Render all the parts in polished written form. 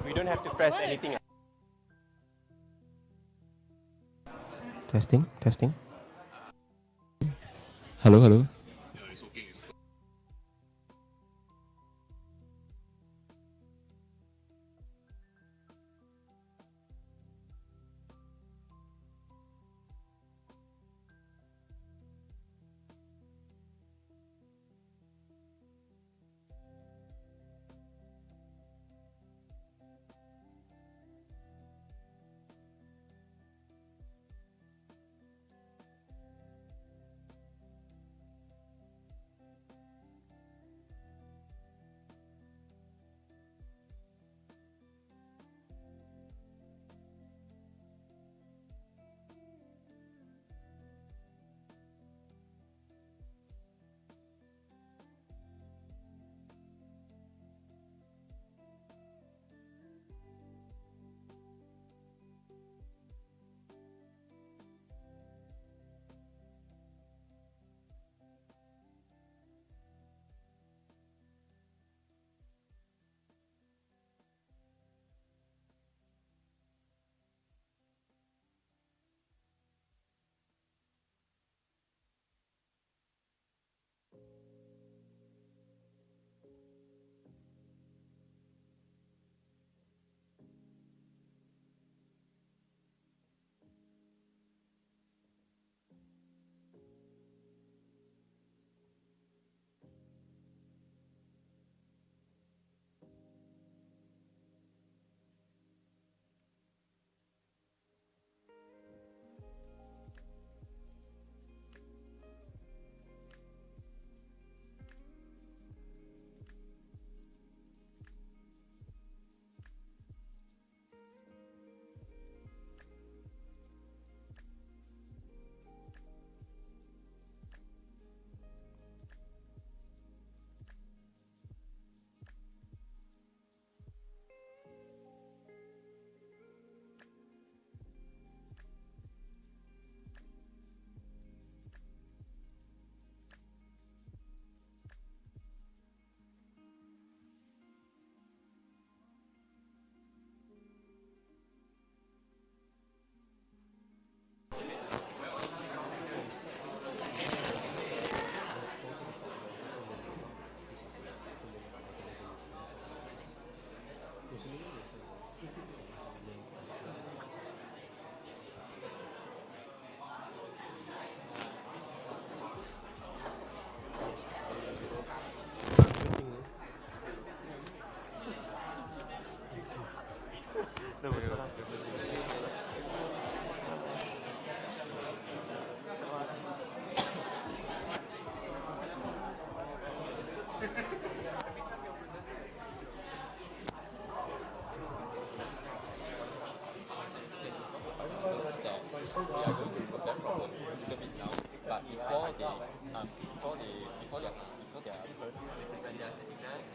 We don't have to press anything. Testing, testing. Halo, halo.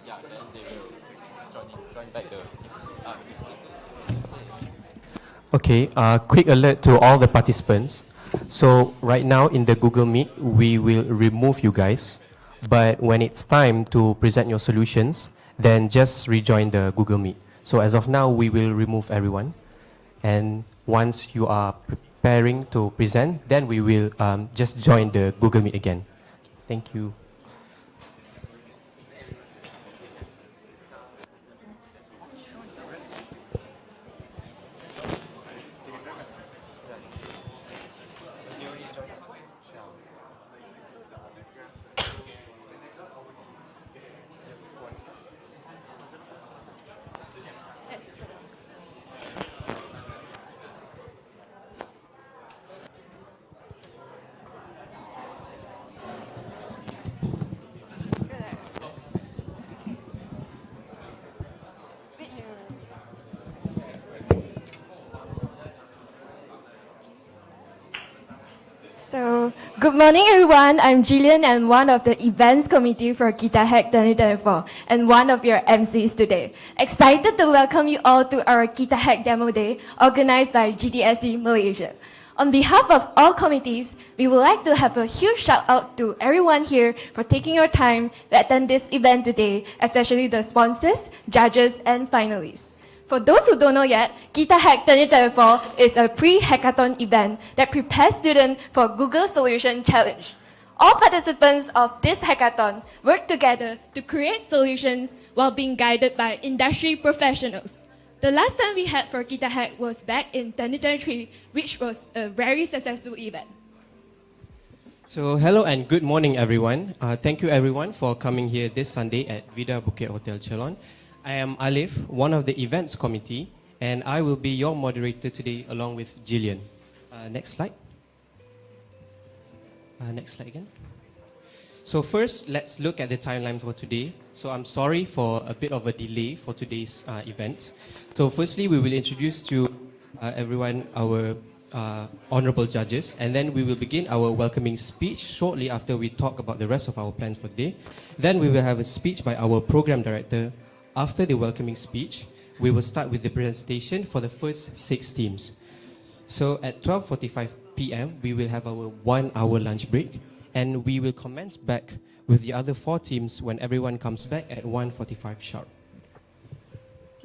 Yeah, then they will join back the. Okay, quick alert to all the participants. So right now in the Google Meet, we will remove you guys. But when it's time to present your solutions, then just rejoin the Google Meet. So as of now, we will remove everyone. And once you are preparing to present, then we will just join the Google Meet again. Thank you. So, good morning everyone. I'm Jillian and one of the events committee for Kitahack 2024 and one of your MCs today. Excited to welcome you all to our Kitahack Demo Day organized by GDSE Malaysia. On behalf of all committees, we would like to have a huge shout out to everyone here for taking your time to attend this event today, especially the sponsors, judges, and finalists. For those who don't know yet, Kitahack 2024 is a pre-hackathon event that prepares students for Google Solution Challenge. All participants of this hackathon work together to create solutions while being guided by industry professionals. The last time we had for Kitahack was back in 2023, which was a very successful event. So hello and good morning everyone. Thank you everyone for coming here this Sunday at Vida Bukit Hotel Chelon. I am Alif, one of the events committee, and I will be your moderator today along with Jillian. Next slide. Next slide again. So first, let's look at the timeline for today. So I'm sorry for a bit of a delay for today's event. So firstly, we will introduce to everyone our honorable judges, and then we will begin our welcoming speech shortly after we talk about the rest of our plans for the day. Then we will have a speech by our program director. After the welcoming speech, we will start with the presentation for the first 6 teams. So at 12:45 p.m., we will have our 1-hour lunch break, and we will commence back with the other 4 teams when everyone comes back at 1:45 sharp.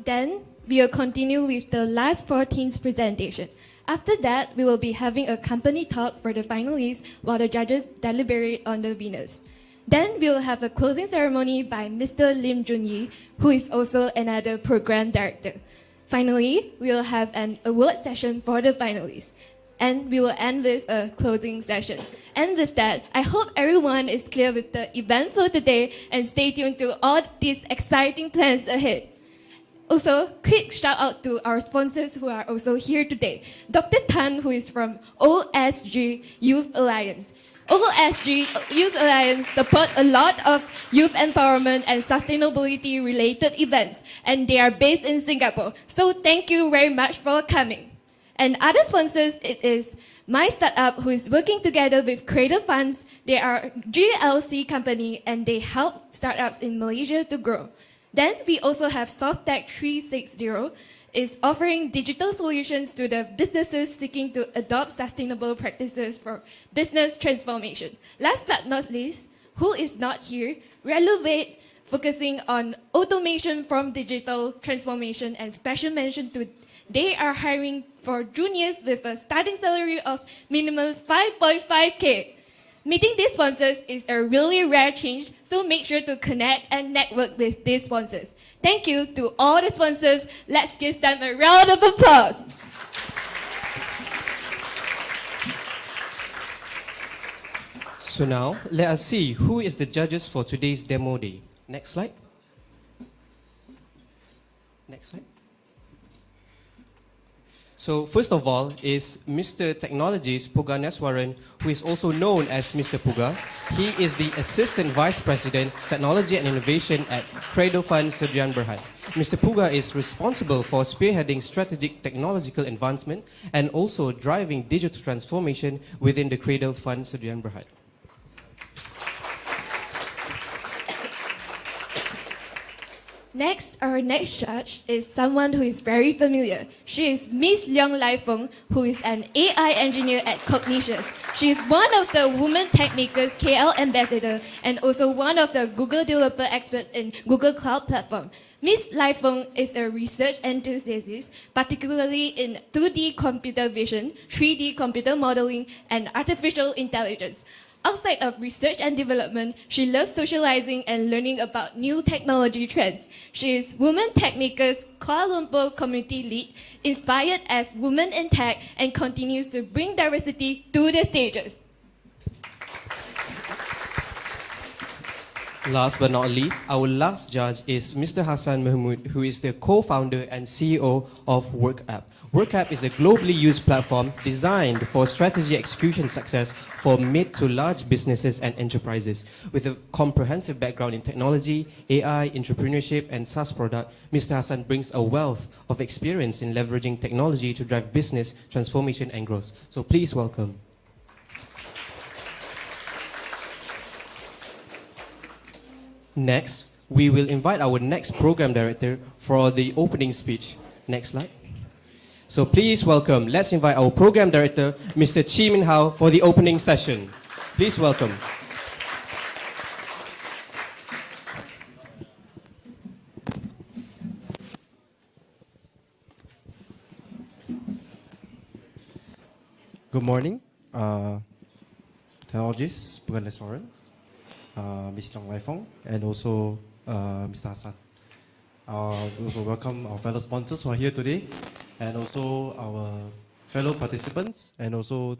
Then, we will continue with the last 4 teams' presentation. After that, we will be having a company talk for the finalists while the judges deliberate on the winners. Then we will have a closing ceremony by Mr. Lim Junyi, who is also another program director. Finally, we will have an award session for the finalists. And we will end with a closing session. And with that, I hope everyone is clear with the event flow today and stay tuned to all these exciting plans ahead. Also, quick shout out to our sponsors who are also here today. Dr. Tan, who is from OSG Youth Alliance. OSG Youth Alliance support a lot of youth empowerment and sustainability related events, and they are based in Singapore. So thank you very much for coming. And other sponsors, it is My Startup, who is working together with Cradle Funds. They are a GLC company and they help startups in Malaysia to grow. Then we also have SoftTech 360, is offering digital solutions to the businesses seeking to adopt sustainable practices for business transformation. Last but not least, who is not here, Relevate, focusing on automation from digital transformation, and special mention to they are hiring for juniors with a starting salary of minimum 5.5K. Meeting these sponsors is a really rare change, so make sure to connect and network with these sponsors. Thank you to all the sponsors. Let's give them a round of applause. So now, let us see who is the judges for today's demo day. Next slide. Next slide. So first of all is Mr. Technologies Puga Neswaran, who is also known as Mr. Puga. He is the Assistant Vice President, Technology and Innovation at Cradle Fund Sudian Berhad. Mr. Puga is responsible for spearheading strategic technological advancement and also driving digital transformation within the Cradle Fund Sudian Berhad. Next, our next judge is someone who is very familiar. She is Miss Leong Lai Feng, who is an AI engineer at Cognitious. She is one of the Women Tech Makers KL ambassador and also one of the Google developer expert in Google Cloud Platform. Miss Lai Feng is a research enthusiast, particularly in 2D computer vision, 3D computer modeling, and artificial intelligence. Outside of research and development, she loves socializing and learning about new technology trends. She is Women Tech Makers Kuala Lumpur Community Lead, inspired as Women in Tech, and continues to bring diversity to the stages. Last but not least, our last judge is Mr. Hassan Mahmood, who is the co-founder and CEO of WorkApp. WorkApp is a globally used platform designed for strategy execution success for mid to large businesses and enterprises. With a comprehensive background in technology, AI, entrepreneurship, and SaaS product, Mr. Hassan brings a wealth of experience in leveraging technology to drive business transformation and growth. So please welcome. Next, we will invite our next program director for the opening speech. Next slide. So please welcome, let's invite our program director, Mr. Chi Min Hao, for the opening session. Please welcome. Good morning, technologists, Bukan Soren, Ms. Leong Lai Feng, and also Mr. Hassan. We also welcome our fellow sponsors who are here today, and also our fellow participants, and also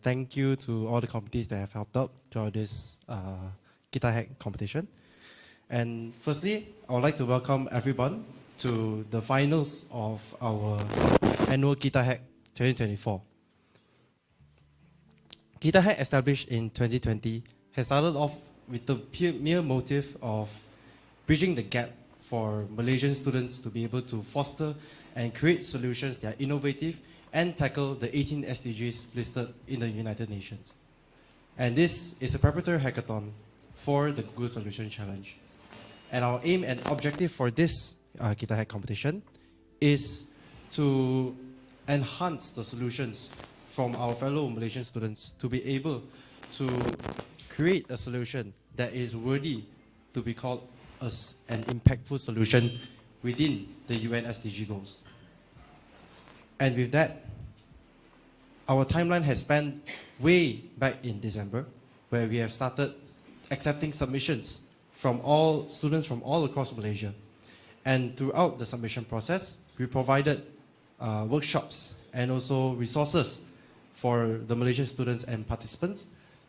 thank you to all the committees that have helped out throughout this Kitahack competition. And firstly, I would like to welcome everyone to the finals of our annual Kitahack 2024. Kitahack, established in 2020, has started off with the mere motive of bridging the gap for Malaysian students to be able to foster and create solutions that are innovative and tackle the 18 SDGs listed in the United Nations. And this is a preparatory hackathon for the Google Solution Challenge. And our aim and objective for this Kitahack competition is to enhance the solutions from our fellow Malaysian students to be able to create a solution that is worthy to be called as an impactful solution within the UN SDG goals. And with that, our timeline has spanned way back in December, where we have started accepting submissions from all students from all across Malaysia. And throughout the submission process, we provided workshops and also resources for the Malaysian students and participants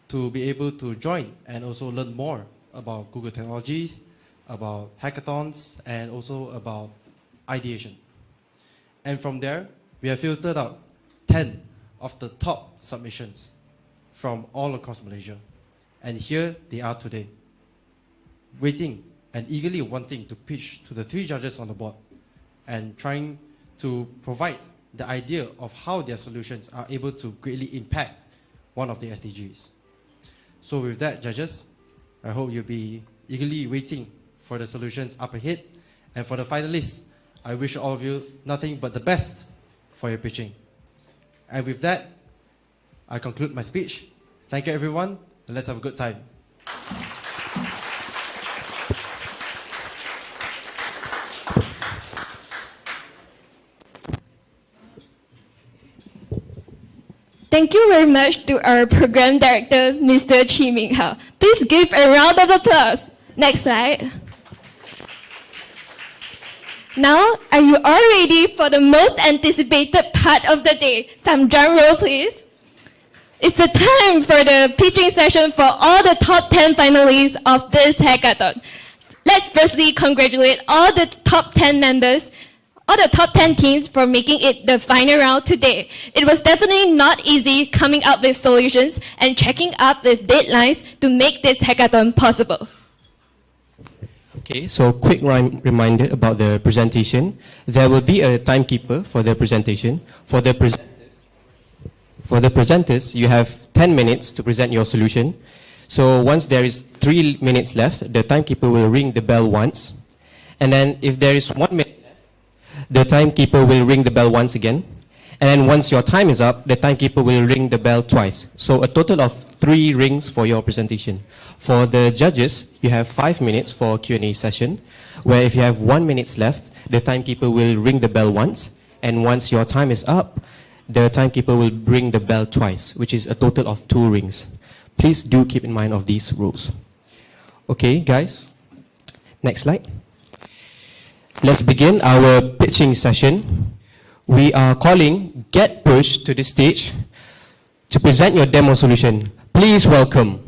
to be able to join and also learn more about Google technologies, about hackathons, and also about ideation. And from there, we have filtered out 10 of the top submissions from all across Malaysia. And here they are today, waiting and eagerly wanting to pitch to the 3 judges on the board and trying to provide the idea of how their solutions are able to greatly impact one of the SDGs. So with that, judges, I hope you'll be eagerly waiting for the solutions up ahead. And for the finalists, I wish all of you nothing but the best for your pitching. And with that, I conclude my speech. Thank you, everyone, and let's have a good time. Thank you very much to our program director, Mr. Chi Min Hao. Please give a round of applause. Next slide. Now, are you all ready for the most anticipated part of the day? Some drum roll, please. It's the time for the pitching session for all the top 10 finalists of this hackathon. Let's firstly congratulate all the top 10 members, all the top 10 teams for making it the final round today. It was definitely not easy coming up with solutions and checking up with deadlines to make this hackathon possible. Okay, so quick reminder about the presentation. There will be a timekeeper for the presentation. For the presenters, you have 10 minutes to present your solution. So once there is 3 minutes left, the timekeeper will ring the bell once. And then if there is 1 minute left, the timekeeper will ring the bell once again. And then once your time is up, the timekeeper will ring the bell twice. So a total of 3 rings for your presentation. For the judges, you have 5 minutes for a Q&A session, where if you have 1 minute left, the timekeeper will ring the bell once. And once your time is up, the timekeeper will ring the bell twice, which is a total of 2 rings. Please do keep in mind of these rules. Okay, guys. Next slide. Let's begin our pitching session. We are calling Get Push to the stage to present your demo solution. Please welcome.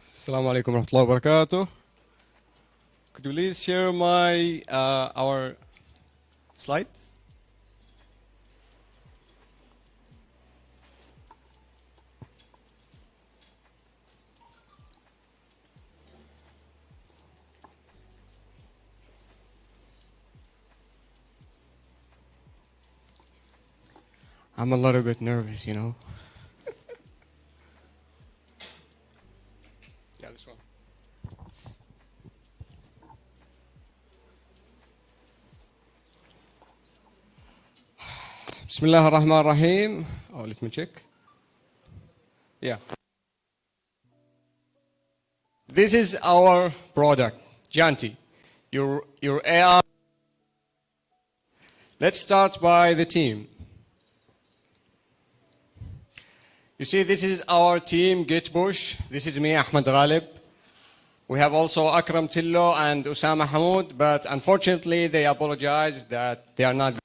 Assalamu alaikum warahmatullahi wabarakatuh. Could you please share our slide? I'm a little bit nervous, you know. Yeah, this one. Bismillah ar-Rahman ar-Rahim. Oh, let me check. Yeah. This is our product, Janti. Your AR. Let's start by the team. You see, this is our team, Get Push. This is me, Ahmed Ghalib. We have also Akram Tillo and Usama Hamoud, but unfortunately they apologize that they are not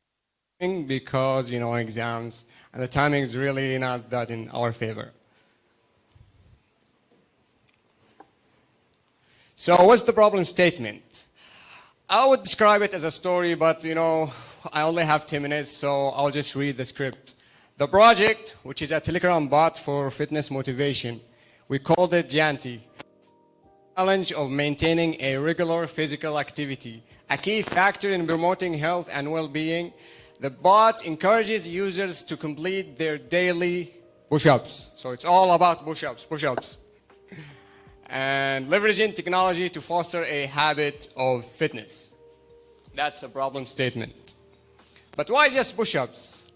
going because, you know, exams, and the timing is really not that in our favor. So what's the problem statement? I would describe it as a story, but, you know, I only have 10 minutes, so I'll just read the script. The project, which is a Telegram bot for fitness motivation, we called it Janti. Challenge of maintaining a regular physical activity, a key factor in promoting health and well-being. The bot encourages users to complete their daily push-ups. So it's all about push-ups, push-ups. And leveraging technology to foster a habit of fitness. That's a problem statement. But why just push-ups?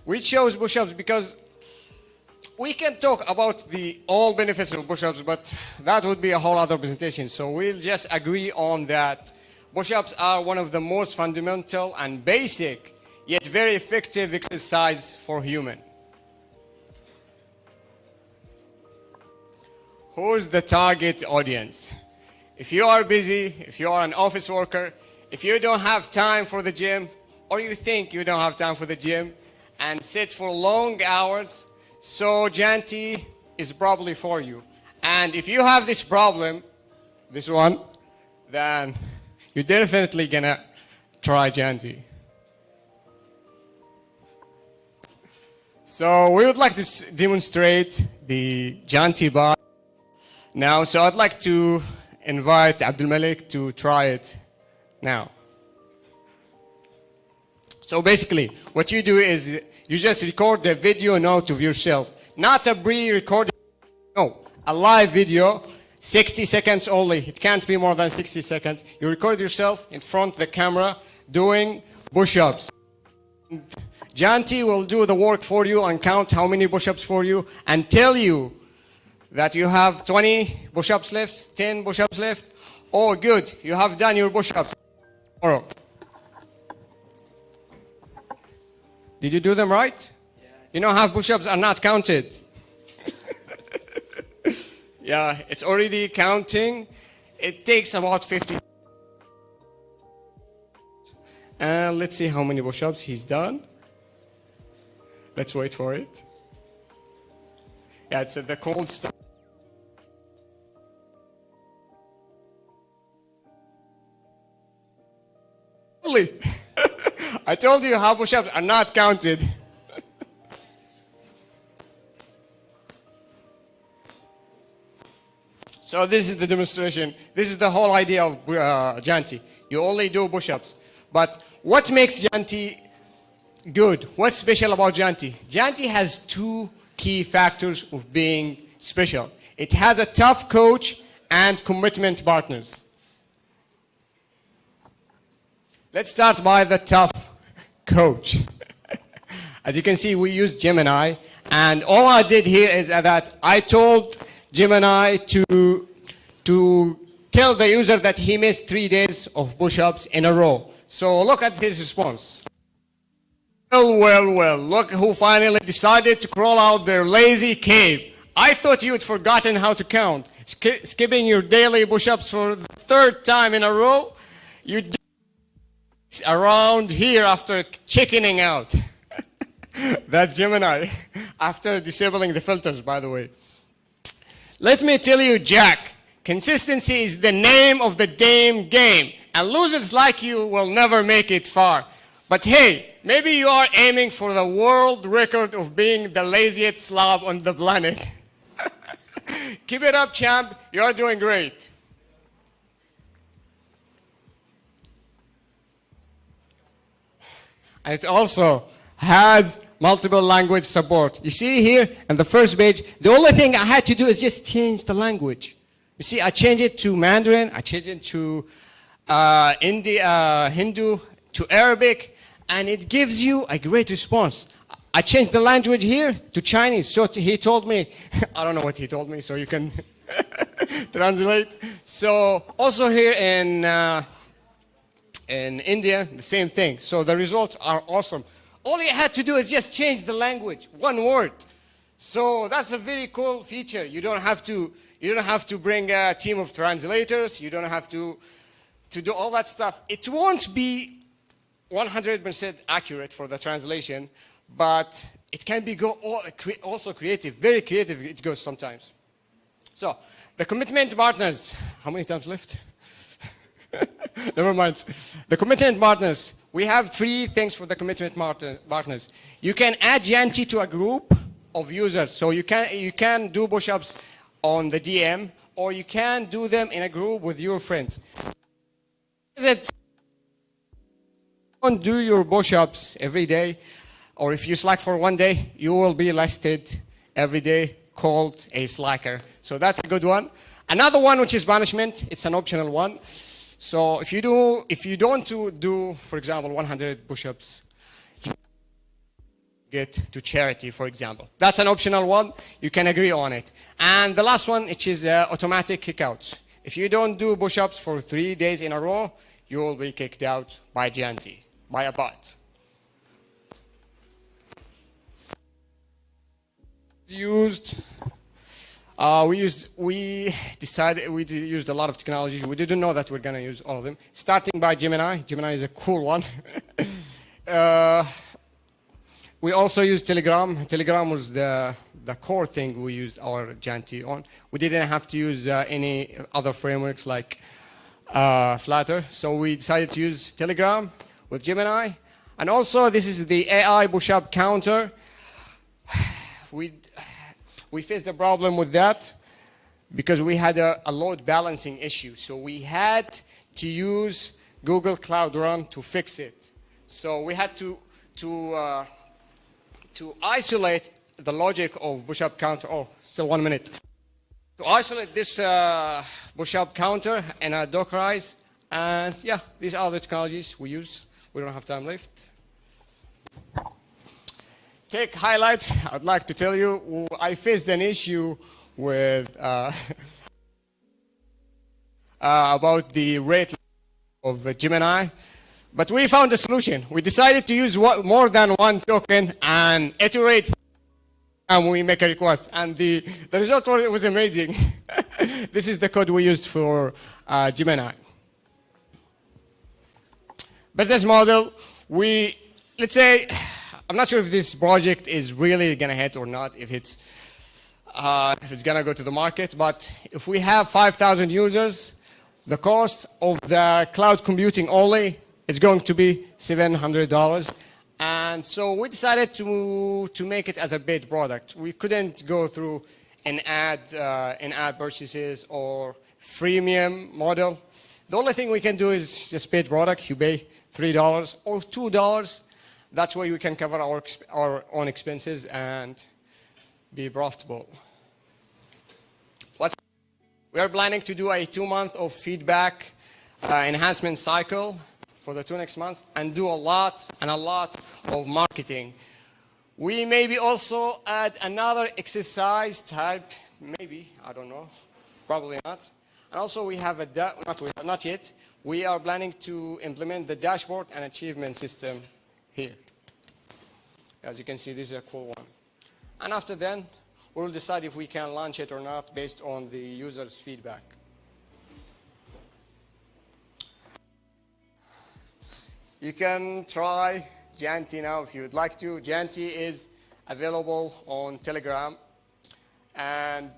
We chose push-ups because we can talk about all benefits of push-ups, but that would be a whole other presentation. So we'll just agree on that. Push-ups are one of the most fundamental and basic, yet very effective exercise for human. Who's the target audience? If you are busy, if you are an office worker, if you don't have time for the gym, or you think you don't have time for the gym, and sit for long hours, so Janti is probably for you. And if you have this problem, this one, then you're definitely gonna try Janti. So we would like to demonstrate the Janti bot now. So I'd like to invite Abdul Malik to try it now. So basically, what you do is you just record the video note of yourself. Not a pre-recorded, no, a live video, 60 seconds only. It can't be more than 60 seconds. You record yourself in front of the camera doing push-ups. Janti will do the work for you and count how many push-ups for you and tell you that you have 20 push-ups left, 10 push-ups left. Oh, good, you have done your push-ups. Tomorrow. Did you do them right? Yeah. You know how push-ups are not counted. Yeah, it's already counting. It takes about 50. And let's see how many push-ups he's done. Let's wait for it. Yeah, it's the cold stuff. I told you how push-ups are not counted. So this is the demonstration. This is the whole idea of Janti. You only do push-ups. But what makes Janti Good. What's special about Janti? Janti has two key factors of being special. It has a tough coach and commitment partners. Let's start by the tough coach. As you can see, we used Gemini, and all I did here is that I told Gemini to tell the user that he missed 3 days of push-ups in a row. So look at his response. Well, look who finally decided to crawl out their lazy cave. I thought you'd forgotten how to count. Skipping your daily push-ups for the third time in a row, you did around here after chickening out. That's Gemini, after disabling the filters, by the way. Let me tell you, Jack, consistency is the name of the damn game, and losers like you will never make it far. But hey, maybe you are aiming for the world record of being the laziest slob on the planet. Keep it up, champ. You're doing great. And it also has multiple language support. You see here on the first page, the only thing I had to do is just change the language. You see, I changed it to Mandarin, I changed it to Hindu, to Arabic, and it gives you a great response. I changed the language here to Chinese, so he told me, I don't know what he told me, so you can translate. So also here in India, the same thing. So the results are awesome. All you had to do is just change the language, one word. So that's a very cool feature. You don't have to bring a team of translators. You don't have to do all that stuff. It won't be 100% accurate for the translation, but it can be also creative, very creative it goes sometimes. So the commitment partners, how many times left? Never mind. The commitment partners, we have 3 things for the commitment partners. You can add Yanti to a group of users. So you can do push-ups on the DM, or you can do them in a group with your friends. If you don't do your push-ups every day, or if you slack for 1 day, you will be listed every day called a slacker. So that's a good one. Another one, which is banishment, it's an optional one. So if you don't do, for example, 100 push-ups, you get to charity, for example. That's an optional one. You can agree on it. And the last one, which is automatic kickouts. If you don't do push-ups for 3 days in a row, you will be kicked out by Gianti, by a bot. We used a lot of technologies. We didn't know that we're going to use all of them. Starting by Gemini. Gemini is a cool one. We also used Telegram. Telegram was the core thing we used our Janti on. We didn't have to use any other frameworks like Flutter. So we decided to use Telegram with Gemini. And also, this is the AI push-up counter. We faced a problem with that because we had a load balancing issue. So we had to use Google Cloud Run to fix it. So we had to isolate the logic of push-up counter. Oh, still 1 minute. To isolate this push-up counter and Dockerize. And yeah, these are the technologies we use. We don't have time left. Tech highlights, I'd like to tell you, I faced an issue with about the rate of Gemini, but we found a solution. We decided to use more than one token and iterate, and we make a request. And the result was amazing. This is the code we used for Gemini. Business model, let's say, I'm not sure if this project is really going to hit or not, if it's going to go to the market, but if we have 5,000 users, the cost of the cloud computing only is going to be $700. And so we decided to make it as a paid product. We couldn't go through an ad purchases or freemium model. The only thing we can do is just paid product. You pay $3 or $2, That's why we can cover our own expenses and be profitable. We are planning to do a 2 month of feedback enhancement cycle for the 2 next months and do a lot of marketing. We maybe also add another exercise type, maybe, I don't know, probably not. And also we have not yet, we are planning to implement the dashboard and achievement system here. As you can see, this is a cool one. And after then, we'll decide if we can launch it or not based on the user's feedback. You can try Janti now if you'd like to. Janti is available on Telegram, and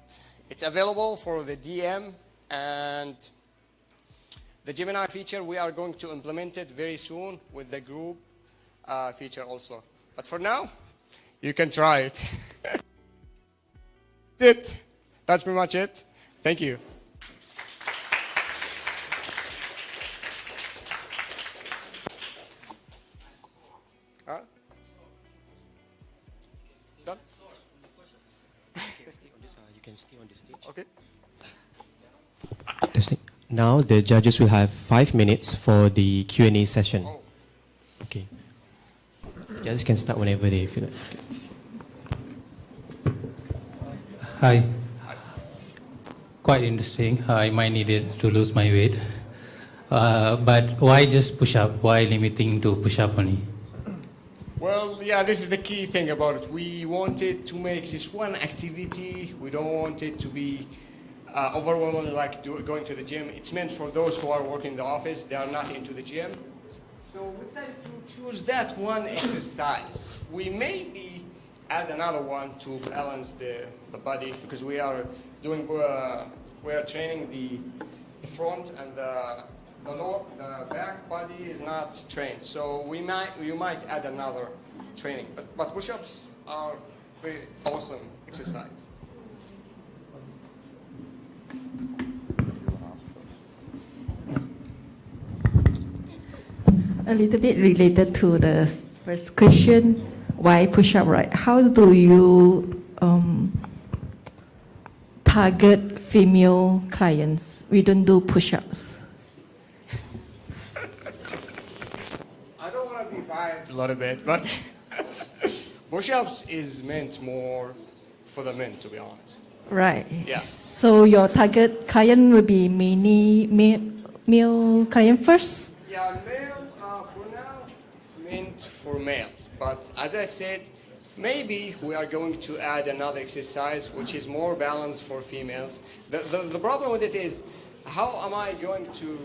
it's available for the DM and the Gemini feature. We are going to implement it very soon with the group feature also. But for now, you can try it. That's pretty much it. Thank you. Done? You can stay on the stage. Okay. Now the judges will have 5 minutes for the Q&A session. Oh. Okay. The judges can start whenever they feel like. Hi. Quite interesting. I might need it to lose my weight. But why just push up? Why limiting to push up only? Well, yeah, this is the key thing about it. We wanted to make this one activity. We don't want it to be overwhelming like going to the gym. It's meant for those who are working in the office. They are not into the gym. So we decided to choose that one exercise. We maybe add another one to balance the body, because we are doing we are training the front and the back body is not trained. So you might add another training. But push-ups are very awesome exercise. A little bit related to the first question, why push-up, right? How do you target female clients? We don't do push-ups. I don't want to be biased a little bit, but push-ups is meant more for the men, to be honest. Right. Yeah. So your target client will be male client first? Yeah, male, for now, it's meant for males. But as I said, maybe we are going to add another exercise which is more balanced for females. The problem with it is, how am I going to,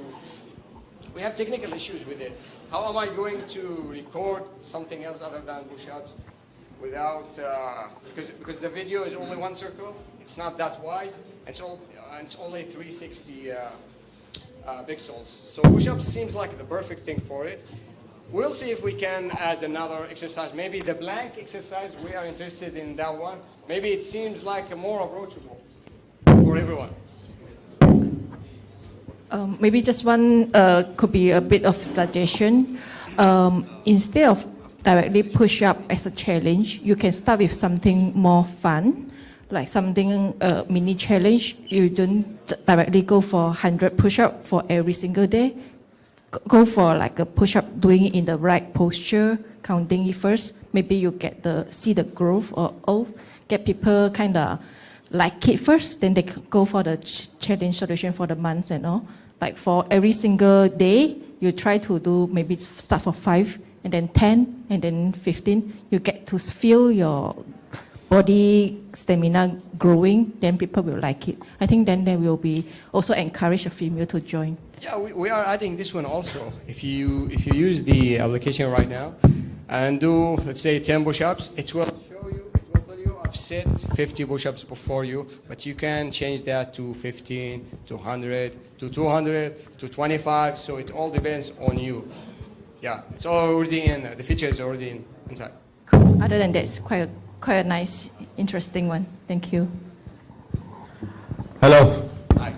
we have technical issues with it. How am I going to record something else other than push-ups without, because the video is only one circle, it's not that wide, it's only 360 pixels. So push-ups seems like the perfect thing for it. We'll see if we can add another exercise. Maybe the blank exercise, we are interested in that one. Maybe it seems like more approachable for everyone. Maybe just one could be a bit of suggestion. Instead of directly push up as a challenge, you can start with something more fun, like something mini challenge. You don't directly go for 100 push-up for every single day. Go for like a push-up, doing it in the right posture, counting it first. Maybe you see the growth or get people kind of like it first, then they go for the challenge solution for the months and all. Like for every single day, you try to do, maybe start for 5 and then 10 and then 15. You get to feel your body stamina growing, then people will like it. I think then they will be also encourage a female to join. Yeah, we are adding this one also. If you use the application right now and do, let's say, 10 push-ups, it will show you, it will tell you I've set 50 push-ups before you, but you can change that to 15, to 100, to 200, to 25, so it all depends on you. Yeah, it's already in, the feature is already inside. Cool. Other than that, it's quite a nice, interesting one. Thank you. Hello. Hi.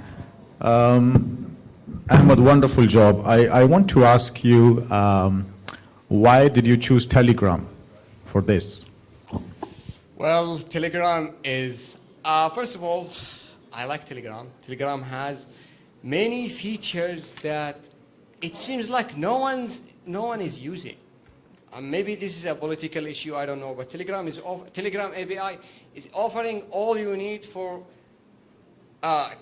Ahmed, wonderful job. I want to ask you, Why did you choose Telegram for this? Well, Telegram is, first of all, I like Telegram. Telegram has many features that it seems like no one is using. Maybe this is a political issue, I don't know, but Telegram API is offering all you need for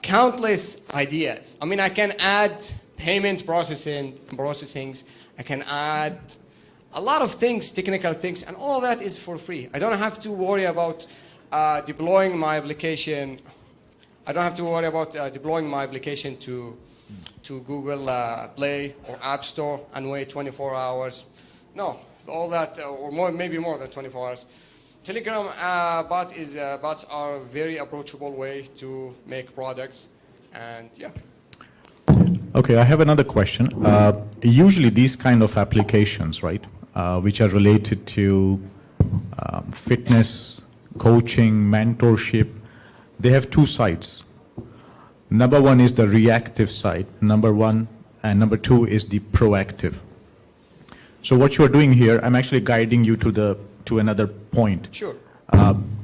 countless ideas. I mean, I can add payment processings, I can add a lot of things, technical things, and all of that is for free. I don't have to worry about deploying my application. I don't have to worry about deploying my application to Google Play or App Store and wait 24 hours. No, all that, or more, maybe more than 24 hours. Telegram bots are a very approachable way to make products, and yeah. Okay, I have another question. Usually these kind of applications, right, which are related to fitness, coaching, mentorship, they have two sides. Number one is the reactive side, number one, and number two is the proactive. So what you're doing here, I'm actually guiding you to another point. Sure.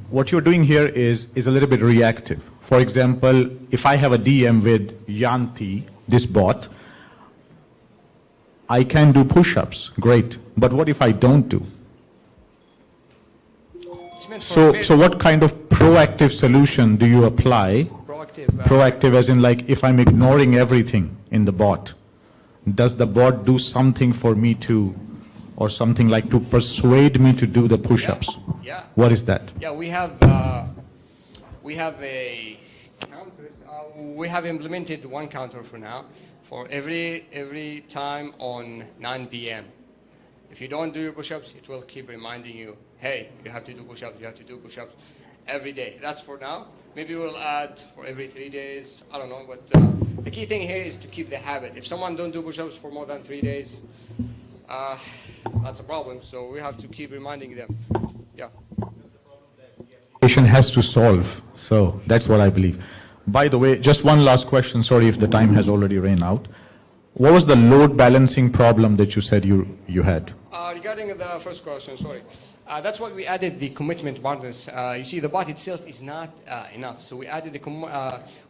What you're doing here is a little bit reactive. For example, if I have a DM with Yanti, this bot, I can do push-ups, great. But what if I don't do? It's meant for So what kind of proactive solution do you apply? Proactive as in like if I'm ignoring everything in the bot, does the bot do something for me to, or something like to persuade me to do the push-ups? Yeah. What is that? Yeah, we have a counter. We have implemented one counter for now, for every time on 9 p.m. If you don't do your push-ups, it will keep reminding you, hey, you have to do push-ups, you have to do push-ups every day. That's for now. Maybe we'll add for every 3 days. I don't know, but the key thing here is to keep the habit. If someone don't do push-ups for more than 3 days, that's a problem. So we have to keep reminding them. Yeah. Patient has to solve. So that's what I believe. By the way, just one last question. Sorry if the time has already ran out. What was the load balancing problem that you said you had? Regarding the first question, sorry. That's what we added, the commitment partners. You see, the bot itself is not enough. So we added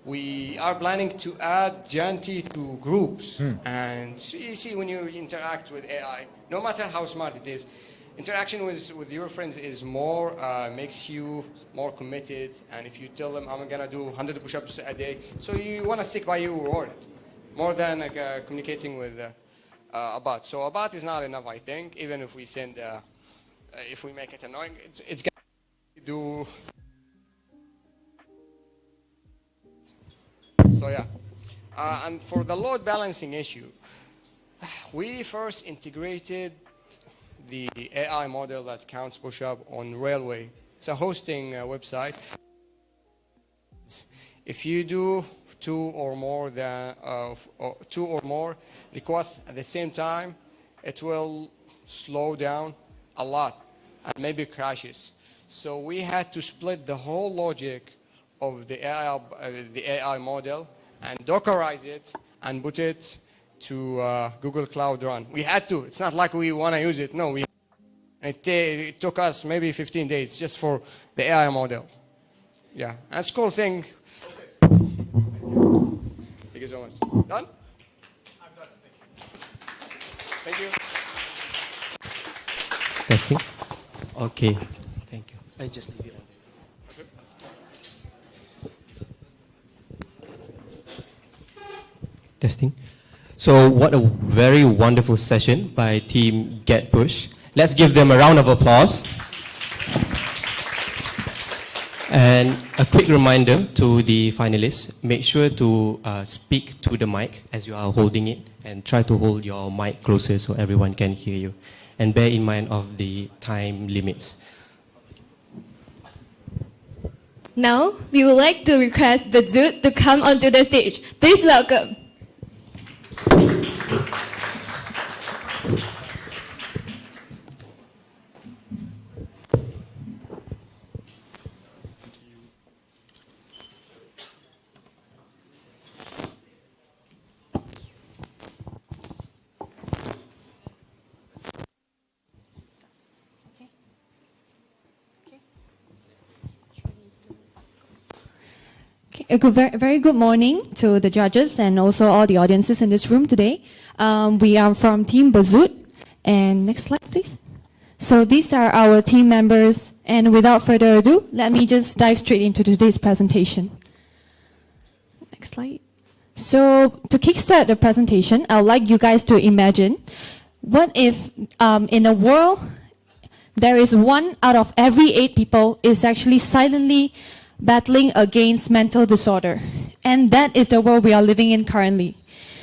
we are planning to add Janti to groups. And so you see, when you interact with AI, no matter how smart it is, interaction with your friends is more, makes you more committed. And if you tell them, I'm going to do 100 push-ups a day, so you want to stick by your word, more than communicating with a bot. So a bot is not enough, I think, even if we send, if we make it annoying, it's going to do. So yeah. And for the load balancing issue, we first integrated the AI model that counts push-up on Railway. It's a hosting website. If you do two or more requests at the same time, it will slow down a lot and maybe crashes. So we had to split the whole logic of the AI model and Dockerize it and put it to Google Cloud Run. We had to. It's not like we want to use it. No, it took us maybe 15 days just for the AI model. Yeah, that's a cool thing. Okay. Thank you so much. Done? I'm done. Thank you. Testing. Okay. Thank you. I just leave it on there. Testing. So what a very wonderful session by Team Get Push. Let's give them a round of applause. And a quick reminder to the finalists, make sure to speak to the mic as you are holding it, and try to hold your mic closer so everyone can hear you. And bear in mind of the time limits. Now, we would like to request Bazut to come onto the stage. Please welcome. A very good morning to the judges and also all the audiences in this room today. We are from Team Bazoot. And next slide, please. So these are our team members. And without further ado, let me just dive straight into today's presentation. Next slide. So to kickstart the presentation, I would like you guys to imagine, what if in a world there is 1 out of every 8 people is actually silently battling against mental disorder. And that is the world we are living in currently.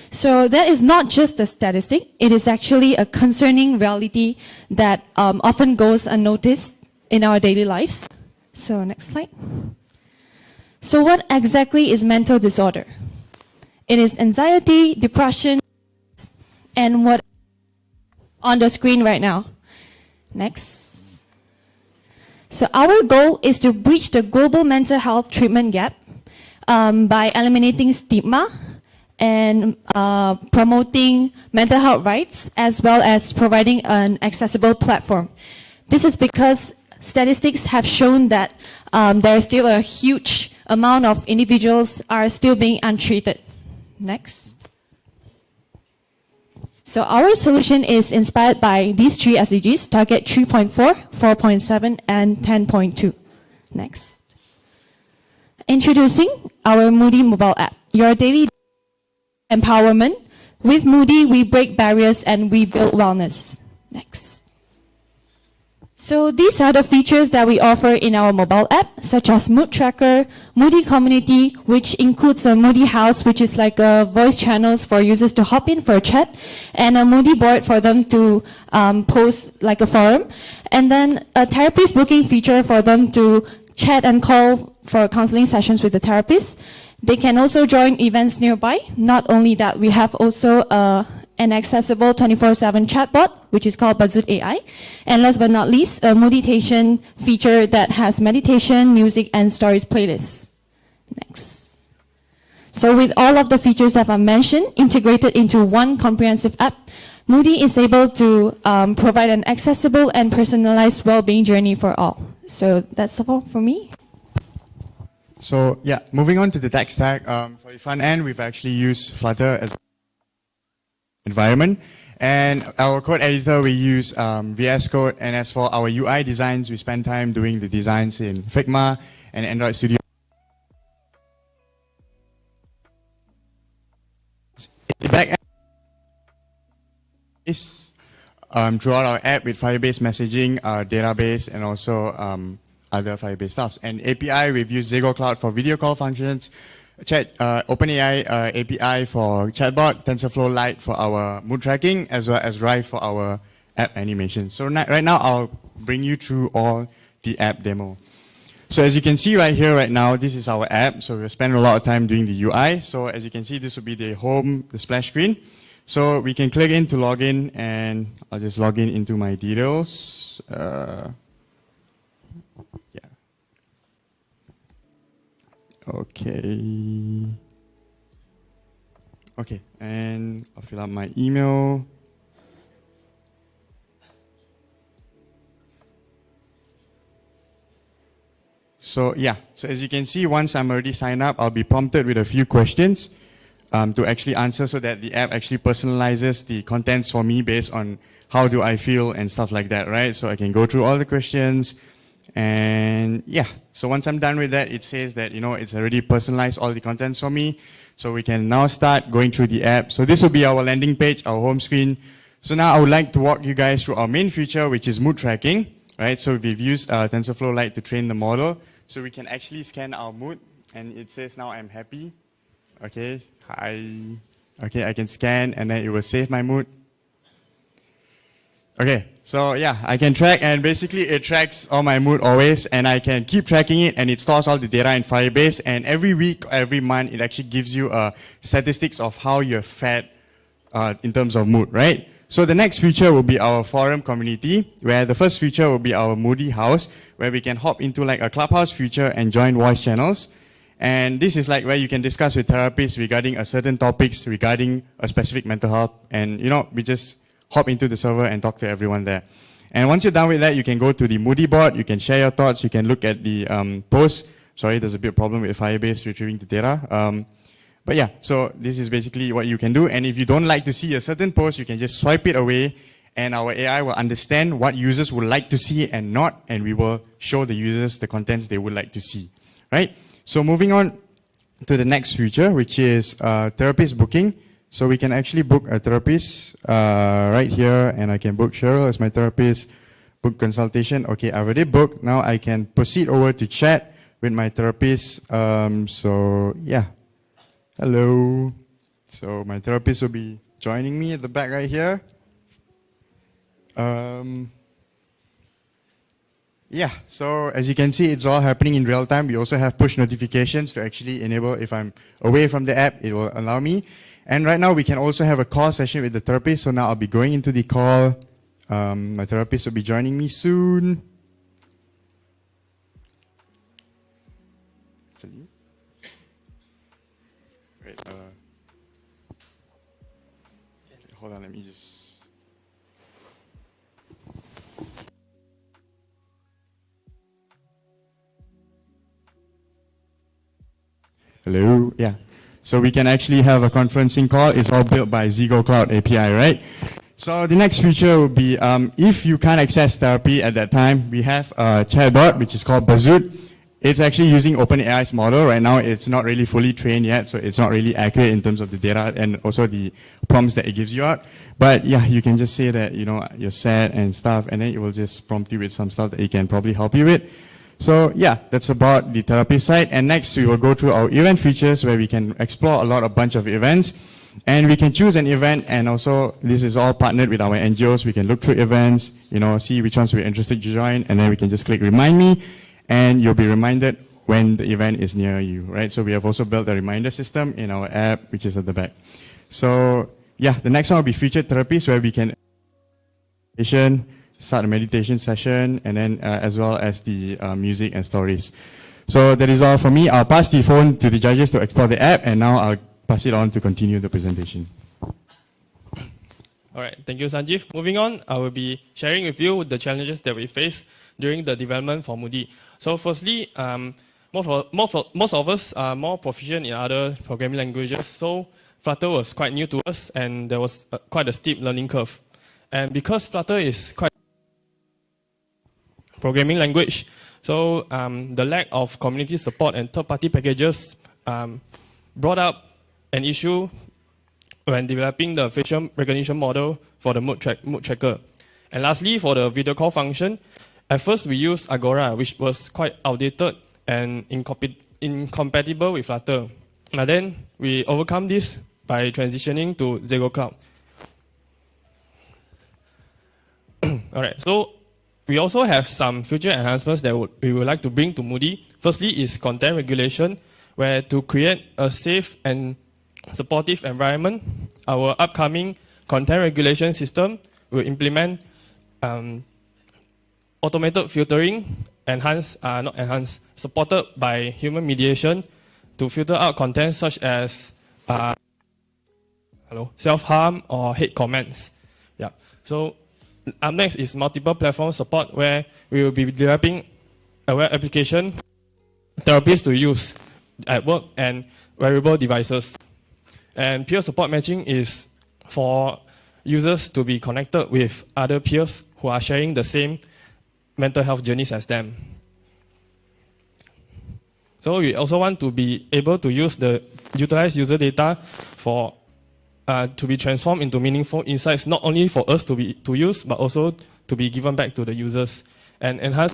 So that is not just a statistic, it is actually a concerning reality that often goes unnoticed in our daily lives. So next slide. So what exactly is mental disorder? It is anxiety, depression, and what on the screen right now. Next. So our goal is to bridge the global mental health treatment gap by eliminating stigma and promoting mental health rights, as well as providing an accessible platform. This is because statistics have shown that there is still a huge amount of individuals are still being untreated. Next. So our solution is inspired by these 3 SDGs, target 3.4, 4.7, and 10.2. Next. Introducing our Moody mobile app, your daily empowerment. With Moody, we break barriers and we build wellness. Next. So these are the features that we offer in our mobile app, such as Mood Tracker, Moody Community, which includes a Moody House, which is like a voice channels for users to hop in for a chat, and a Moody board for them to post like a forum, and then a therapist booking feature for them to chat and call for counseling sessions with the therapist. They can also join events nearby. Not only that, we have also an accessible 24/7 chatbot, which is called Bazoot AI. And last but not least, a meditation feature that has meditation, music, and stories playlists. Next. So with all of the features that I've mentioned integrated into one comprehensive app, Moody is able to provide an accessible and personalized well-being journey for all. So that's all for me. So yeah, moving on to the tech stack. For the front end, we've actually used Flutter as environment, and our code editor we use VS Code. And as for our UI designs, we spend time doing the designs in Figma and Android Studio. The back end is throughout our app with Firebase messaging, our database, and also other Firebase stuffs. And API, we've used Zego Cloud for video call functions, OpenAI API for chatbot, TensorFlow Lite for our mood tracking, as well as Rive for our app animation. So right now, I'll bring you through all the app demo. So as you can see right here, right now, this is our app. So we've spent a lot of time doing the UI. So as you can see, this will be the home, the splash screen. So we can click in to log in, and I'll just log in into my details. Okay. Okay, and I'll fill out my email. So yeah, so as you can see, once I'm already signed up, I'll be prompted with a few questions to actually answer, so that the app actually personalizes the contents for me based on how do I feel and stuff like that, right? So I can go through all the questions. And yeah, so once I'm done with that, it says that, you know, it's already personalized all the contents for me. So we can now start going through the app. So this will be our landing page, our home screen. So now I would like to walk you guys through our main feature, which is mood tracking, right? So we've used TensorFlow Lite to train the model. So we can actually scan our mood, and it says now I'm happy. Okay, okay, I can scan, and then it will save my mood. Okay, so yeah, I can track, and basically it tracks all my mood always, and I can keep tracking it, and it stores all the data in Firebase, and every week, every month, it actually gives you statistics of how you're fared in terms of mood, right? So the next feature will be our forum community, where the first feature will be our Moody House, where we can hop into like a Clubhouse feature and join voice channels. And this is like where you can discuss with therapists regarding a certain topics, regarding a specific mental health, and you know, we just hop into the server and talk to everyone there. And once you're done with that, you can go to the Moody board, you can share your thoughts, you can look at the posts Sorry, there's a bit of problem with Firebase retrieving the data. But yeah, so this is basically what you can do. And if you don't like to see a certain post, you can just swipe it away, and our AI will understand what users would like to see and not, and we will show the users the contents they would like to see, right? So moving on to the next feature, which is therapist booking. So we can actually book a therapist right here, and I can book Cheryl as my therapist, book consultation. Okay, I've already booked. Now I can proceed over to chat with my therapist. So yeah, hello. So my therapist will be joining me at the back right here. Yeah, so as you can see, it's all happening in real time. We also have push notifications to actually enable, if I'm away from the app, it will allow me. And right now we can also have a call session with the therapist. So now I'll be going into the call. My therapist will be joining me soon. Wait, hold on, let me just... Hello, yeah. So we can actually have a conferencing call. It's all built by Zigo Cloud API, right? So the next feature will be, if you can't access therapy at that time, we have a chatbot, which is called Bazoot. It's actually using OpenAI's model. Right now, it's not really fully trained yet, so it's not really accurate in terms of the data and also the prompts that it gives you out. But yeah, you can just say that, you know, you're sad and stuff, and then it will just prompt you with some stuff that it can probably help you with. So yeah, that's about the therapy side. And next, we will go through our event features where we can explore a bunch of events. And we can choose an event, and also this is all partnered with our NGOs. We can look through events, you know, see which ones we're interested to join, and then we can just click remind me, and you'll be reminded when the event is near you, right? So we have also built a reminder system in our app, which is at the back. So yeah, the next one will be featured therapies, where we can start a meditation session, and then as well as the music and stories. So that is all for me. I'll pass the phone to the judges to explore the app, and now I'll pass it on to continue the presentation. All right, thank you, Sanjeev. Moving on, I will be sharing with you the challenges that we face during the development for Moody. So firstly, most of us are more proficient in other programming languages, so Flutter was quite new to us, and there was quite a steep learning curve. And because Flutter is quite programming language, so the lack of community support and third-party packages brought up an issue when developing the facial recognition model for the mood tracker. And lastly, for the video call function, at first we used Agora, which was quite outdated and incompatible with Flutter. But then we overcome this by transitioning to Zigo Cloud. All right, so we also have some future enhancements that we would like to bring to Moody. Firstly is content regulation, where to create a safe and supportive environment, our upcoming content regulation system will implement automated filtering, supported by human mediation to filter out content such as self-harm or hate comments. Yeah. So up next is multiple platform support, where we will be developing a web application therapists to use at work and wearable devices. And peer support matching is for users to be connected with other peers who are sharing the same mental health journeys as them. So we also want to be able to utilize user data for to be transformed into meaningful insights, not only for us to use, but also to be given back to the users, and enhance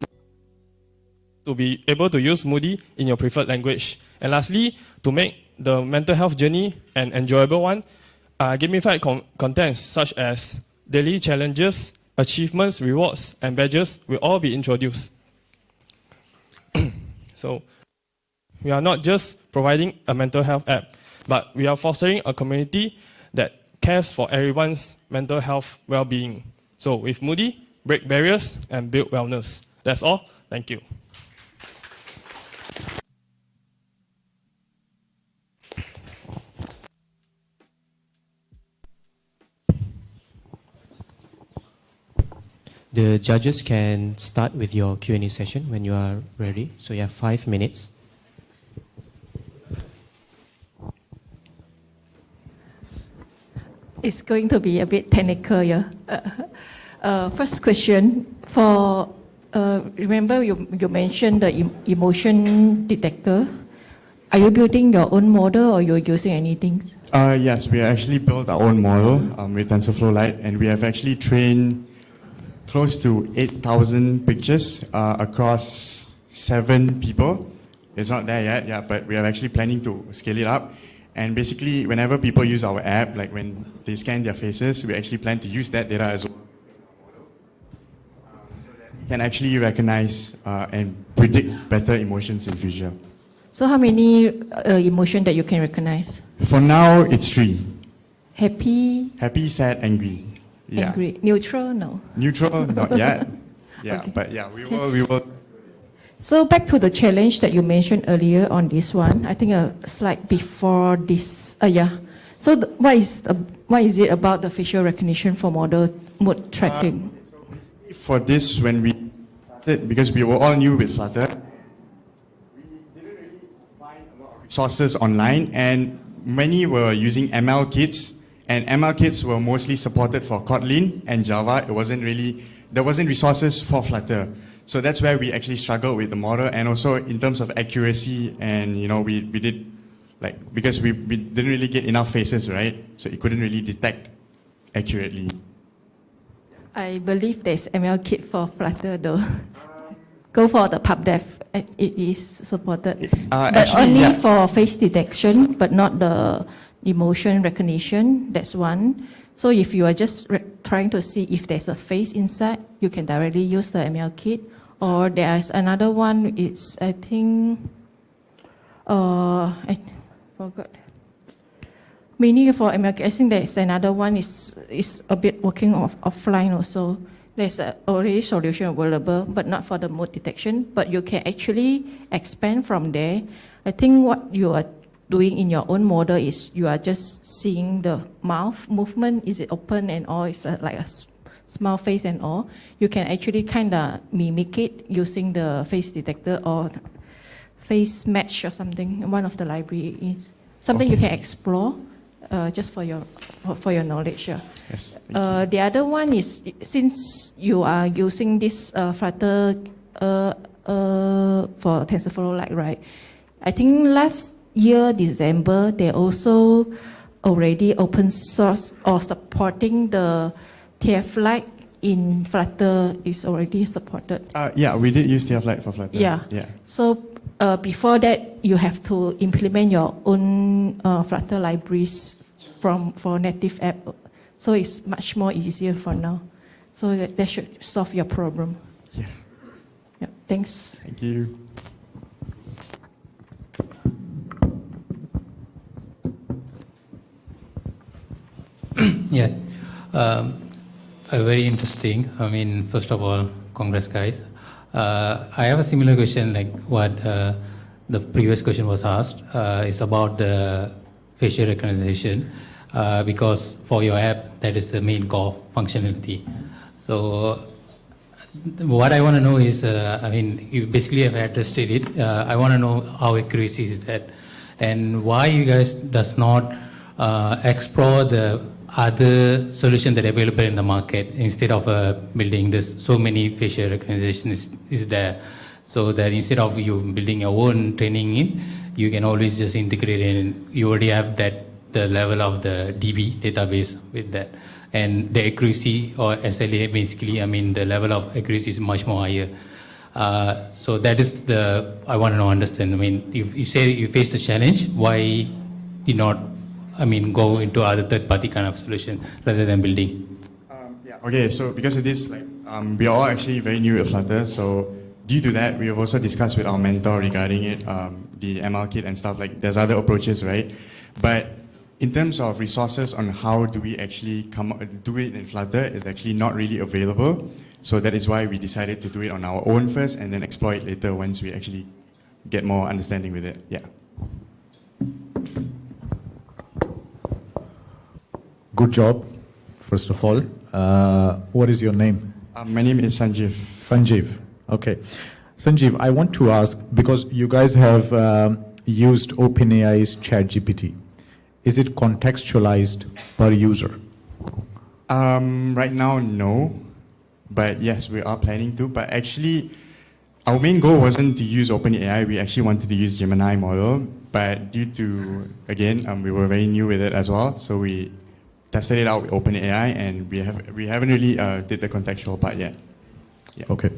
to be able to use Moody in your preferred language. And lastly, to make the mental health journey an enjoyable one, gamified contents such as daily challenges, achievements, rewards, and badges will all be introduced. So we are not just providing a mental health app, but we are fostering a community that cares for everyone's mental health well-being. So with Moody, break barriers and build wellness. That's all. Thank you. The judges can start with your Q&A session when you are ready. So you have 5 minutes. It's going to be a bit technical, yeah. First question, remember you mentioned the emotion detector. Are you building your own model or you're using anything? Yes, we actually built our own model with TensorFlow Lite, and we have actually trained close to 8,000 pictures across 7 people. It's not there yet, yeah, but we are actually planning to scale it up. And basically, whenever people use our app, like when they scan their faces, we actually plan to use that data as well. Can actually recognize and predict better emotions in future. So how many emotion that you can recognize? For now, it's 3. Happy, Happy, sad, angry. Yeah. angry, neutral, no. Neutral, not yet. Yeah, Okay. but yeah, we will. So back to the challenge that you mentioned earlier on this one, I think a slide before this, yeah. So what is it about the facial recognition for mode tracking? For this, when we started, because we were all new with Flutter, we didn't really find a lot of resources online, and many were using ML kits, and ML kits were mostly supported for Kotlin and Java. There wasn't resources for Flutter. So that's where we actually struggled with the model, and also in terms of accuracy, and we did, because we didn't really get enough faces, right? So it couldn't really detect accurately. I believe there's ML kit for Flutter though. Go for the PubDev, it is supported. But actually, only yeah. for face detection, but not the emotion recognition, that's one. So if you are just trying to see if there's a face inside, you can directly use the ML kit. Or there's another one, it's, I think, I forgot. Mainly for ML kit, I think there's another one is a bit working offline also. There's already solution available, but not for the mode detection, but you can actually expand from there. I think what you are doing in your own model is you are just seeing the mouth movement, is it open and all, it's like a small face and all. You can actually kind of mimic it using the face detector or face match or something. One of the library is something you can explore just for your knowledge. Yeah. Yes, thank you. The other one is, since you are using this Flutter for TensorFlow Lite, right? I think last year, December, they also already open source or supporting the TF Lite in Flutter is already supported. Yeah, we did use TF Lite for Flutter. Yeah. Yeah. So before that, you have to implement your own Flutter libraries for native app. So it's much more easier for now. So that should solve your problem. Yeah. Yeah. Thanks. Thank you. Yeah, very interesting. I mean, first of all, congrats, guys. I have a similar question like what the previous question was asked. It's about the facial recognition because for your app, that is the main core functionality. So what I want to know is, I mean, you basically have addressed it. I want to know how accuracy is that, and why you guys does not explore the other solution that are available in the market instead of building this. So many facial recognition is there, so that instead of you building your own training in, you can always just integrate it in. You already have that the level of the DB database with that, and the accuracy or SLA basically, I mean the level of accuracy is much more higher. So that is the I want to understand. I mean, you say you face the challenge, why you not, I mean, go into other third-party kind of solution rather than building? Yeah. Okay, so because of this, we are all actually very new at Flutter, so due to that, we have also discussed with our mentor regarding it, the ML kit and stuff, like there's other approaches, right? But in terms of resources on how do we actually do it in Flutter is actually not really available. So that is why we decided to do it on our own first and then explore it later once we actually get more understanding with it. Yeah. Good job, first of all. What is your name? My name is Sanjeev. Sanjeev. Okay. Sanjeev, I want to ask, because you guys have used OpenAI's ChatGPT, is it contextualized per user? Right now, no. But yes, we are planning to. But actually, our main goal wasn't to use OpenAI. We actually wanted to use Gemini model. But due to, again, we were very new with it as well. So we tested it out with OpenAI, and we haven't really did the contextual part yet. Yeah. Okay.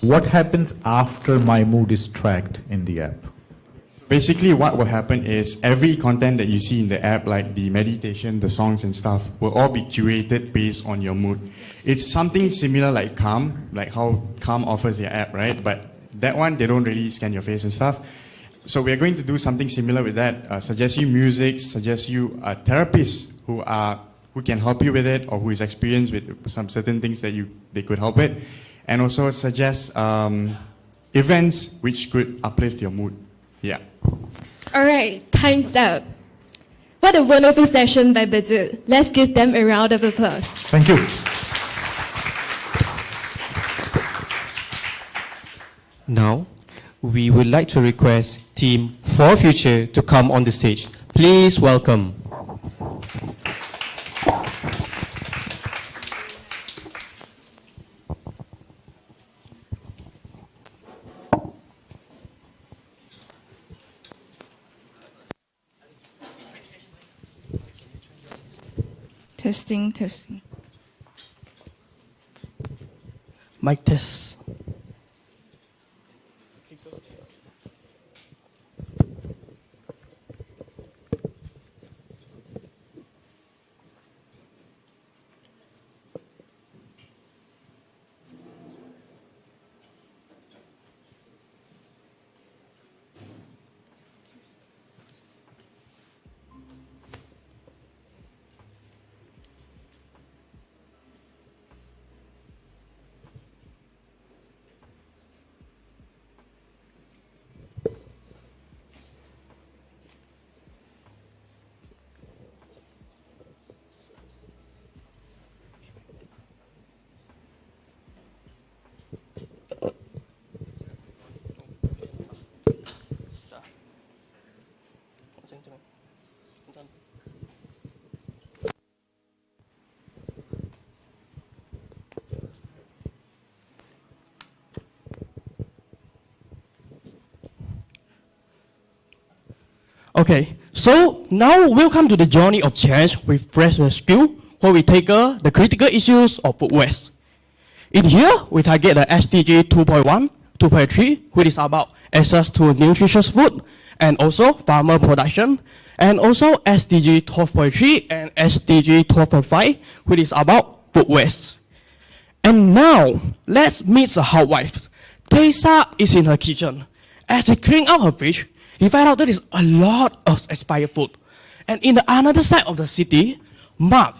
What happens after my mood is tracked in the app? Basically, what will happen is every content that you see in the app, like the meditation, the songs and stuff, will all be curated based on your mood. It's something similar like Calm, like how Calm offers their app, right? But that one, they don't really scan your face and stuff. So we're going to do something similar with that. Suggest you music, suggest you therapists who can help you with it, or who is experienced with some certain things that they could help with, and also suggest events which could uplift your mood. Yeah. All right, time's up. What a wonderful session by Bazoo. Let's give them a round of applause. Thank you. Now, we would like to request Team For Future to come on the stage. Please welcome. Testing, testing. Mic test. Okay, so now welcome to the journey of change with Fresh Rescue, where we tackle the critical issues of food waste. In here, we target the SDG 2.1, 2.3, which is about access to nutritious food, and also farmer production, and also SDG 12.3 and SDG 12.5, which is about food waste. And now, let's meet the housewife. Tessa is in her kitchen. As she cleans out her fridge, we find out there is a lot of expired food. And in the another side of the city, Mark,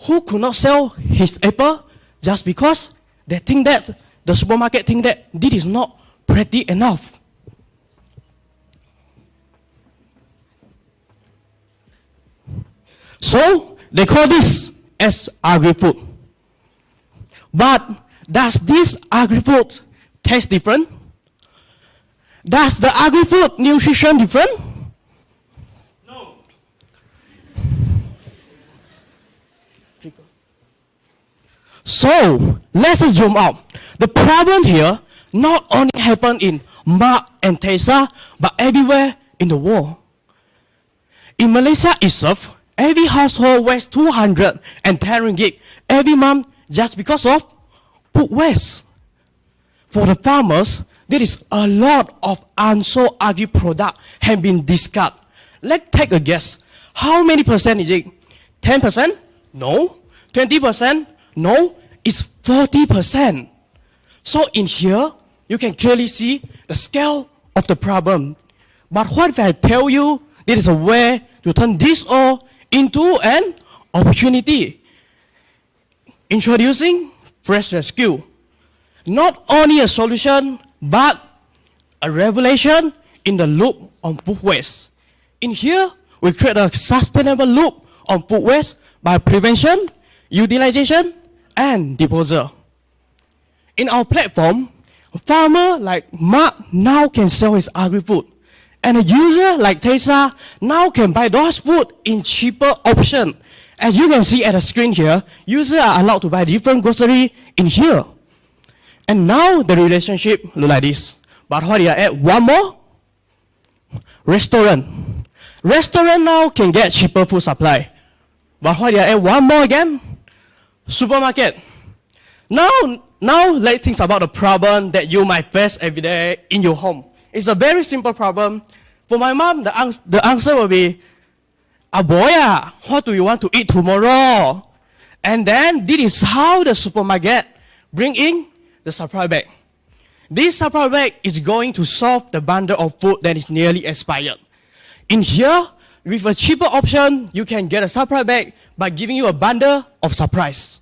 who could not sell his apple just because they think that the supermarket think that this is not pretty enough. So they call this as agri-food. But does this agri-food taste different? Does the agri-food nutrition different? No. So let's just zoom out. The problem here not only happen in Mark and Tessa, but everywhere in the world. In Malaysia itself, every household wastes 210 ringgit every month just because of food waste. For the farmers, there is a lot of unsold agri product have been discarded. Let's take a guess. How many percent is it? 10%? No. 20%? No. It's 40%. So in here, you can clearly see the scale of the problem. But what if I tell you there is a way to turn this all into an opportunity? Introducing Fresh Rescue. Not only a solution, but a revelation in the loop on food waste. In here, we create a sustainable loop on food waste by prevention, utilization, and disposal. In our platform, a farmer like Mark now can sell his agri-food, and a user like Tessa now can buy those food in cheaper option As you can see at the screen here, users are allowed to buy different grocery in here. And now the relationship look like this. But what you add one more? Restaurant. Restaurant now can get cheaper food supply. But what you add one more again? Supermarket. Now let's think about the problem that you might face every day in your home. It's a very simple problem. For my mom, the answer will be, boy, what do you want to eat tomorrow? And then this is how the supermarket bring in the supply bag. This supply bag is going to solve the bundle of food that is nearly expired. In here, with a cheaper option, you can get a supply bag by giving you a bundle of surprise.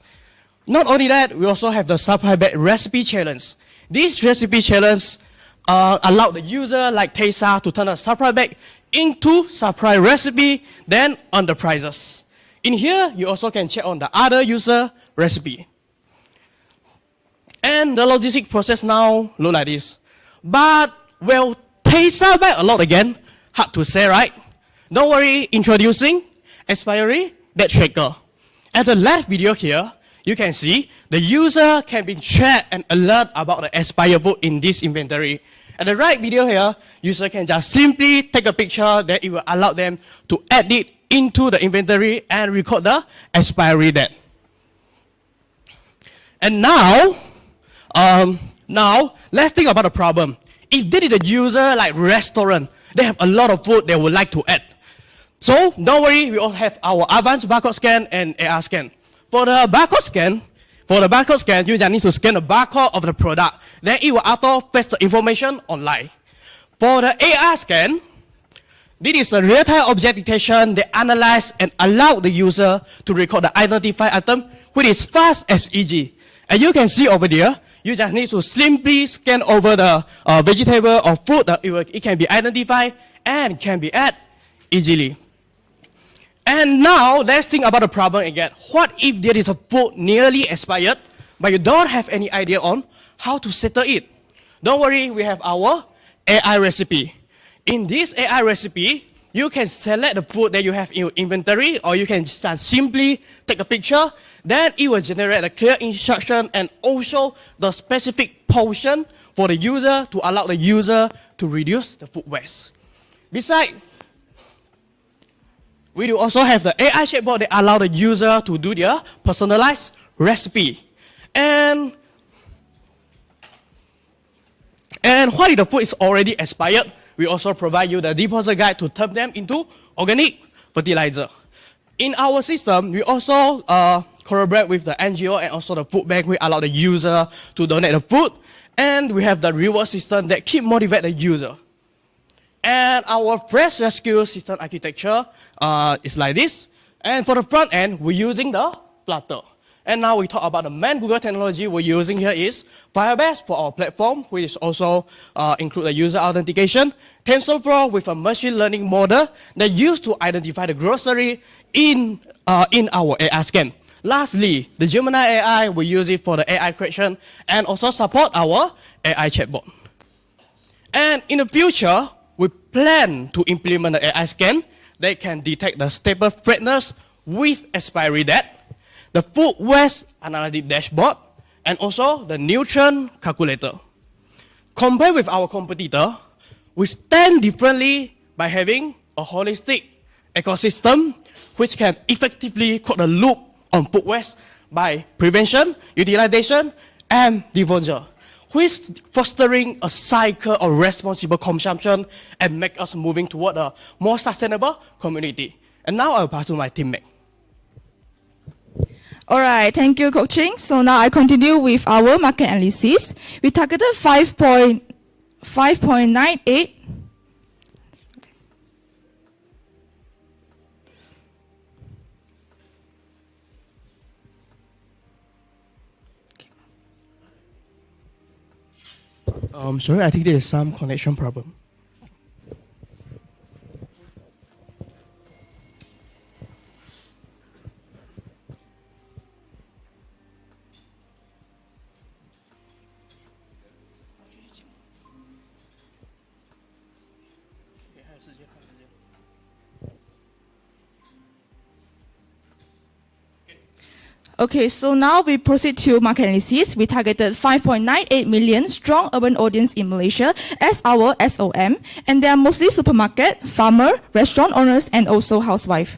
Not only that, we also have the supply bag recipe challenge. This recipe challenge allow the user like Tessa to turn a supply bag into supply recipe, then on the prices. In here, you also can check on the other user recipe. And the logistic process now look like this. But will Tessa buy a lot again? Hard to say, right? Don't worry, introducing expiry date tracker. At the last video here, you can see the user can be tracked and alert about the expired food in this inventory. At the right video here, user can just simply take a picture that it will allow them to add it into the inventory and record the expiry date. And now let's think about the problem. If they did a user like restaurant, they have a lot of food they would like to add. So don't worry, we all have our advanced barcode scan and AR scan. For the barcode scan, you just need to scan the barcode of the product. Then it will auto fetch the information online. For the AR scan, this is a real-time object detection that analyze and allow the user to record the identified item, which is fast as easy. And you can see over there, you just need to simply scan over the vegetable or food that it can be identified and can be added easily. And now, let's think about the problem again. What if there is a food nearly expired, but you don't have any idea on how to settle it? Don't worry, we have our AI recipe. In this AI recipe, you can select the food that you have in your inventory, or you can just simply take a picture. Then it will generate a clear instruction and also the specific portion for the user to allow the user to reduce the food waste. Besides, we do also have the AI chatbot that allow the user to do their personalized recipe. And what if the food is already expired? We also provide you the deposit guide to turn them into organic fertilizer. In our system, we also collaborate with the NGO and also the food bank. We allow the user to donate the food. And we have the reward system that keep motivate the user. And our fresh rescue system architecture is like this. And for the front end, we're using the Flutter. And now we talk about the main Google technology we're using here is Firebase for our platform, which also include the user authentication, TensorFlow with a machine learning model that used to identify the grocery in our AI scan. Lastly, the Gemini AI, we use it for the AI creation and also support our AI chatbot. And in the future, we plan to implement the AI scan that can detect the staple freshness with expiry date, the food waste analytic dashboard, and also the nutrient calculator. Compared with our competitor, we stand differently by having a holistic ecosystem which can effectively close the loop on food waste by prevention, utilization, and disposal, which fostering a cycle of responsible consumption and make us moving toward a more sustainable community. And now I'll pass to my teammate. All right, thank you, coaching. So now I continue with our market analysis. We targeted 5.98. Sorry, I think there is some connection problem. Okay, so now we proceed to market analysis. We targeted 5.98 million strong urban audience in Malaysia as our SOM, and they are mostly supermarket, farmer, restaurant owners, and also housewife.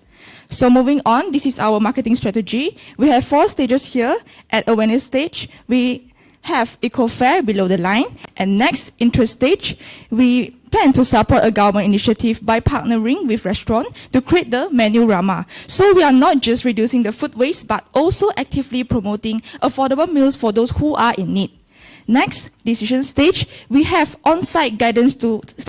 So moving on, this is our marketing strategy. We have 4 stages here. At awareness stage, we have eco-fair below the line, and next, interest stage, we plan to support a government initiative by partnering with restaurants to create the menu Rama. So we are not just reducing the food waste, but also actively promoting affordable meals for those who are in need. Next, decision stage, we have on-site guidance to